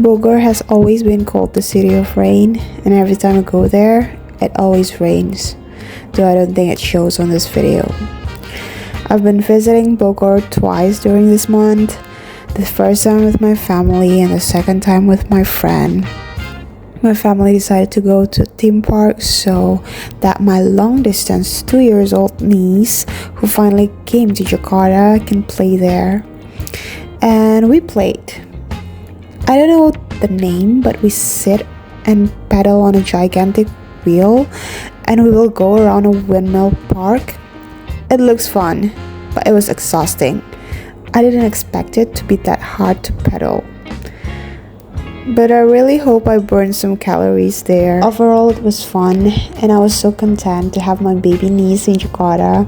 Bogor has always been called the city of rain, and every time I go there, it always rains, though I don't think it shows on this video. I've been visiting Bogor twice during this month, the first time with my family and the second time with my friend. My family decided to go to a theme park so that my long distance 2 years old niece, who finally came to Jakarta, can play there. And we played. I don't know the name, but we sit and pedal on a gigantic wheel and we will go around a windmill park. It looks fun, but it was exhausting. I didn't expect it to be that hard to pedal. But I really hope I burned some calories there. Overall, it was fun and I was so content to have my baby niece in Jakarta.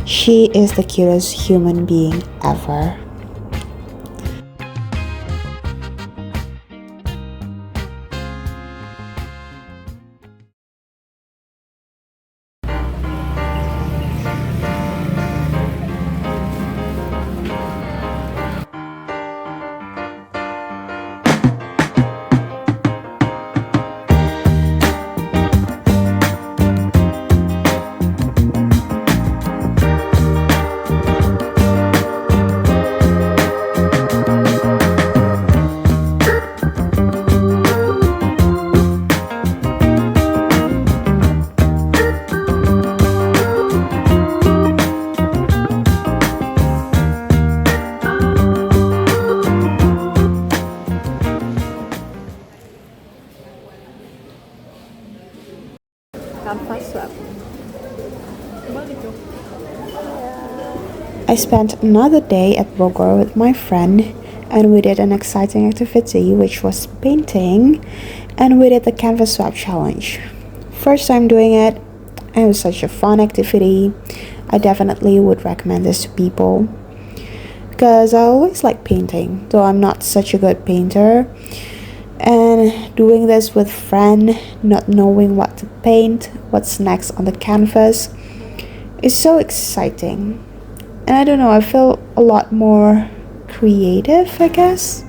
She is the cutest human being ever. I spent another day at Bogor with my friend and we did an exciting activity which was painting, and we did the canvas swap challenge. First time doing it, and it was such a fun activity. I definitely would recommend this to people because I always like painting, though I'm not such a good painter. And doing this with friend, not knowing what to paint, what's next on the canvas, is so exciting. And I don't know, I feel a lot more creative, I guess.